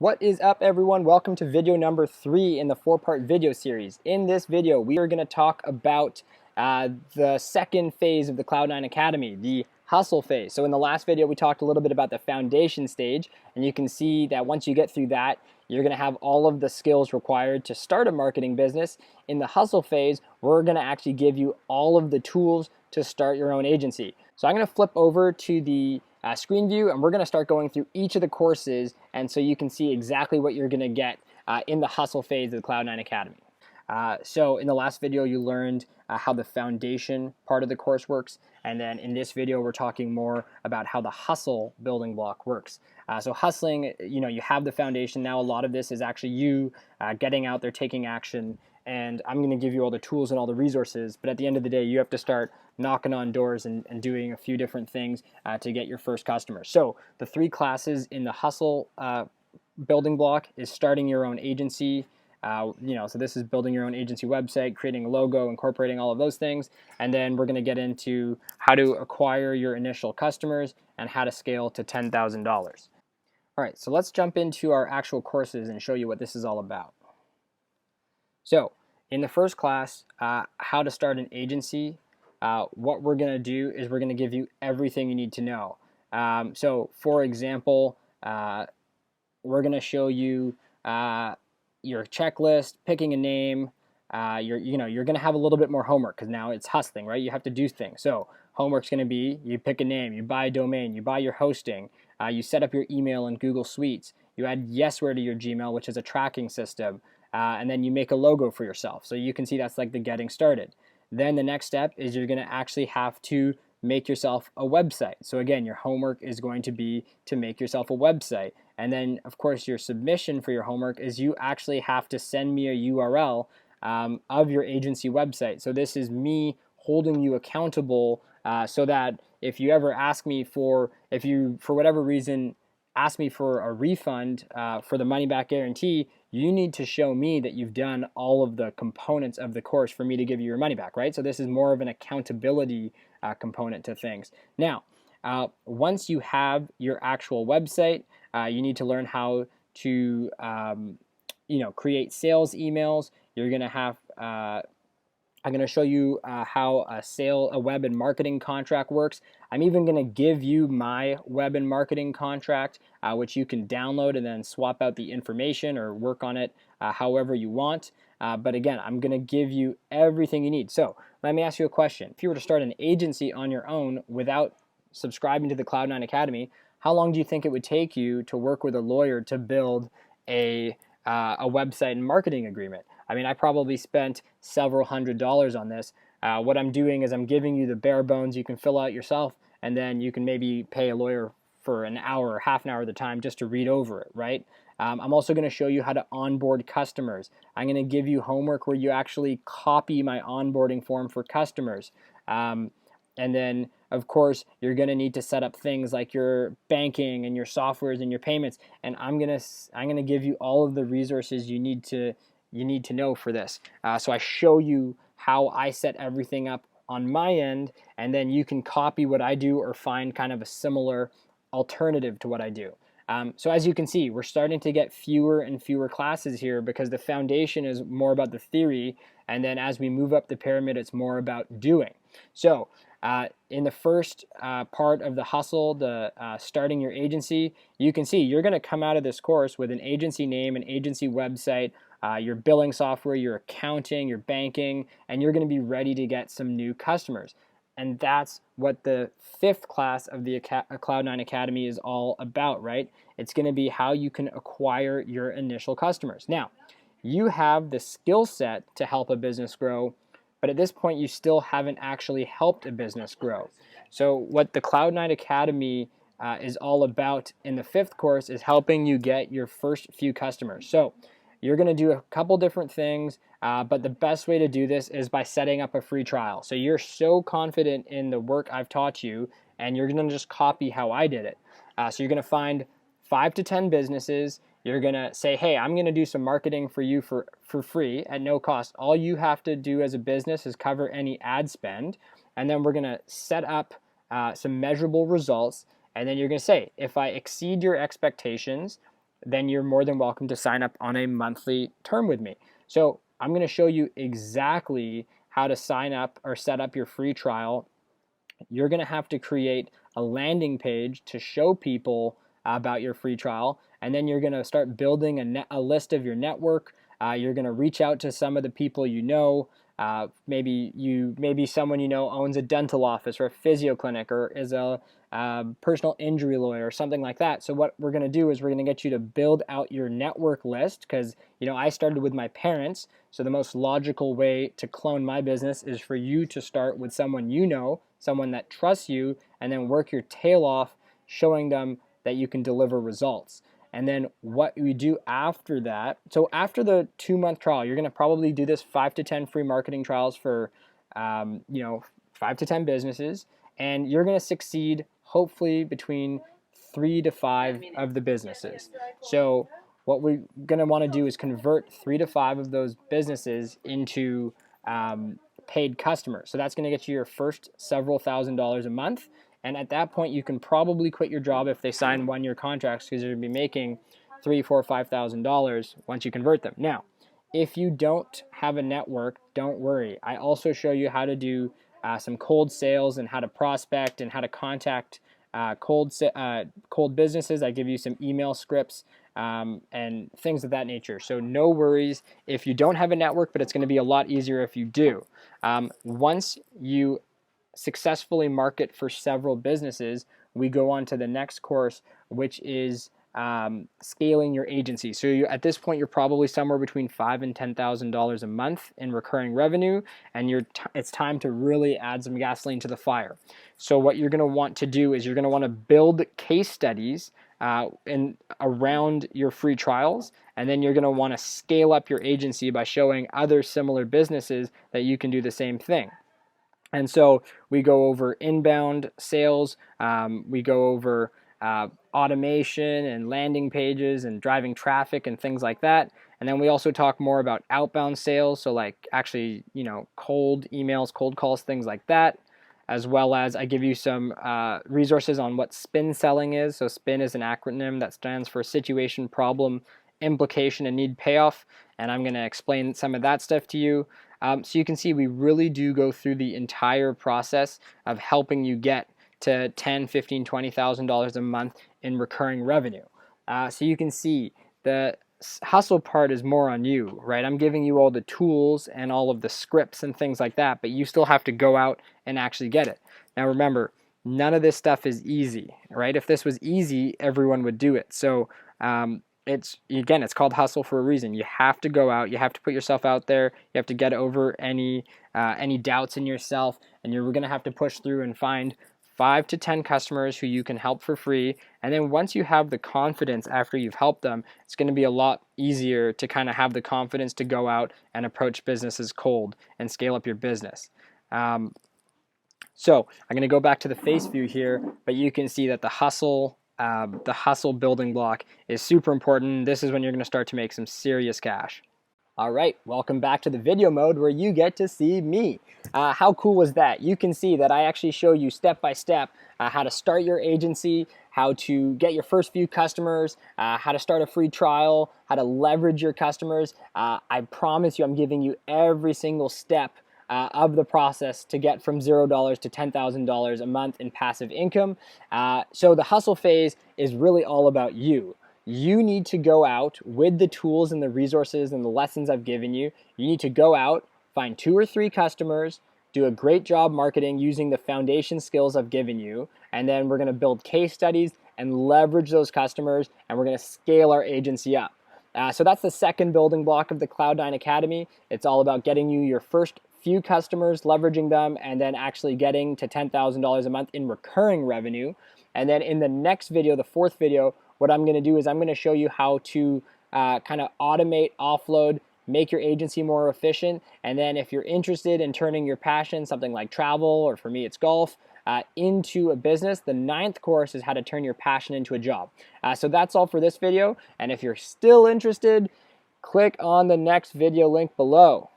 What is up, everyone? Welcome to video number 3 in the 4-part video series. In this video, we are going to talk about the second phase of the Cloud9 Academy, the hustle phase. So in the last video, we talked a little bit about the foundation stage, and you can see that once you get through that, you're going to have all of the skills required to start a marketing business. In the hustle phase, we're going to actually give you all of the tools to start your own agency. So I'm going to flip over to the screen view, and we're going to start going through each of the courses, and so you can see exactly what you're going to get in the hustle phase of the Cloud9 Academy. So in the last video, you learned how the foundation part of the course works, and then in this video, we're talking more about how the hustle building block works. So hustling, you have the foundation. Now a lot of this is actually you getting out there, taking action, and I'm going to give you all the tools and all the resources, but at the end of the day, you have to start knocking on doors and doing a few different things to get your first customer. So the 3 classes in the hustle building block is starting your own agency. So this is building your own agency website, creating a logo, incorporating all of those things, and then we're going to get into how to acquire your initial customers and how to scale to $10,000. All right, so let's jump into our actual courses and show you what this is all about. So in the first class, how to start an agency, what we're going to do is we're going to give you everything you need to know. So for example, we're going to show you your checklist, picking a name. You're going to have a little bit more homework because now it's hustling, right? You have to do things. So homework's going to be you pick a name, you buy a domain, you buy your hosting, you set up your email in Google Suites, you add Yesware to your Gmail, which is a tracking system. And then you make a logo for yourself. So you can see that's like the getting started. Then the next step is you're going to actually have to make yourself a website. So again, your homework is going to be to make yourself a website. And then, of course, your submission for your homework is you actually have to send me a URL of your agency website. So this is me holding you accountable so that if you ever ask me if you, for whatever reason, ask me for a refund for the money back guarantee, you need to show me that you've done all of the components of the course for me to give you your money back, right? So this is more of an accountability component to things. Now, once you have your actual website, you need to learn how to create sales emails. You're going to have I'm going to show you how a web and marketing contract works. I'm even going to give you my web and marketing contract, which you can download and then swap out the information or work on it however you want. But again, I'm going to give you everything you need. So let me ask you a question. If you were to start an agency on your own without subscribing to the Cloud9 Academy, how long do you think it would take you to work with a lawyer to build a website and marketing agreement? I mean, I probably spent several $100s on this. What I'm doing is I'm giving you the bare bones you can fill out yourself, and then you can maybe pay a lawyer for an hour or half an hour of the time just to read over it, right? I'm also going to show you how to onboard customers. I'm going to give you homework where you actually copy my onboarding form for customers. And then, of course, you're going to need to set up things like your banking and your softwares and your payments. And I'm gonna give you all of the resources you need to know for this. So I show you how I set everything up on my end, and then you can copy what I do or find kind of a similar alternative to what I do. So as you can see, we're starting to get fewer and fewer classes here because the foundation is more about the theory, and then as we move up the pyramid, it's more about doing. So in the first part of the hustle, the starting your agency, you can see you're going to come out of this course with an agency name, an agency website, your billing software, your accounting, your banking, and you're going to be ready to get some new customers. And that's what the 5th class of the Cloud9 Academy is all about, right? It's going to be how you can acquire your initial customers. Now, you have the skill set to help a business grow, but at this point, you still haven't actually helped a business grow. So what the Cloud9 Academy is all about in the 5th course is helping you get your first few customers. So you're going to do a couple different things, but the best way to do this is by setting up a free trial. So you're so confident in the work I've taught you, and you're going to just copy how I did it. So you're going to find 5 to 10 businesses. You're going to say, hey, I'm going to do some marketing for you for free at no cost. All you have to do as a business is cover any ad spend, and then we're going to set up some measurable results, and then you're going to say, if I exceed your expectations, then you're more than welcome to sign up on a monthly term with me. So I'm going to show you exactly how to sign up or set up your free trial. You're going to have to create a landing page to show people about your free trial, and then you're going to start building a list of your network. You're going to reach out to some of the people you know. Maybe someone you know owns a dental office or a physio clinic or is a personal injury lawyer or something like that. So what we're going to do is we're going to get you to build out your network list, because I started with my parents. So the most logical way to clone my business is for you to start with someone you know, someone that trusts you, and then work your tail off showing them that you can deliver results. And then what we do after that, so after the 2-month trial, you're going to probably do this 5 to 10 free marketing trials for 5 to 10 businesses, and you're going to succeed hopefully between 3 to 5 of the businesses. So what we're going to want to do is convert 3 to 5 of those businesses into paid customers. So that's going to get you your first several $1,000s a month. And at that point, you can probably quit your job if they sign 1-year contracts, because you're going to be making $3,000, $4,000, $5,000 once you convert them. Now, if you don't have a network, don't worry. I also show you how to do some cold sales and how to prospect and how to contact cold businesses. I give you some email scripts and things of that nature. So no worries if you don't have a network, but it's going to be a lot easier if you do. Once you successfully market for several businesses, we go on to the next course, which is scaling your agency. So at this point, you're probably somewhere between $5,000 and $10,000 a month in recurring revenue, and it's time to really add some gasoline to the fire. So what you're going to want to do is you're going to want to build case studies around your free trials, and then you're going to want to scale up your agency by showing other similar businesses that you can do the same thing. And so we go over inbound sales, we go over automation and landing pages and driving traffic and things like that. And then we also talk more about outbound sales, so like actually, cold emails, cold calls, things like that, as well as I give you some resources on what SPIN selling is. So SPIN is an acronym that stands for situation, problem, implication, and need payoff. And I'm going to explain some of that stuff to you. So you can see we really do go through the entire process of helping you get to $10,000, $15,000, $20,000 a month in recurring revenue. So you can see the hustle part is more on you, right? I'm giving you all the tools and all of the scripts and things like that, but you still have to go out and actually get it. Now remember, none of this stuff is easy, right? If this was easy, everyone would do it. So it's called hustle for a reason. You have to go out, you have to put yourself out there, you have to get over any doubts in yourself, and you're going to have to push through and find 5 to 10 customers who you can help for free. And then once you have the confidence after you've helped them, it's going to be a lot easier to kind of have the confidence to go out and approach businesses cold and scale up your business. So I'm going to go back to the face view here, but you can see that the hustle building block is super important. This is when you're going to start to make some serious cash. All right, welcome back to the video mode where you get to see me. How cool was that? You can see that I actually show you step by step how to start your agency, how to get your first few customers, how to start a free trial, how to leverage your customers. I promise you I'm giving you every single step of the process to get from $0 to $10,000 a month in passive income. So the hustle phase is really all about you. You need to go out with the tools and the resources and the lessons I've given you. You need to go out, find 2 or 3 customers, do a great job marketing using the foundation skills I've given you, and then we're going to build case studies and leverage those customers, and we're going to scale our agency up. So that's the second building block of the Cloud9 Academy. It's all about getting you your first few customers, leveraging them, and then actually getting to $10,000 a month in recurring revenue. And then in the next video, the 4th video, what I'm going to do is I'm going to show you how to kind of automate, offload, make your agency more efficient. And then if you're interested in turning your passion, something like travel, or for me it's golf, into a business, the 9th course is how to turn your passion into a job. So that's all for this video. And if you're still interested, click on the next video link below.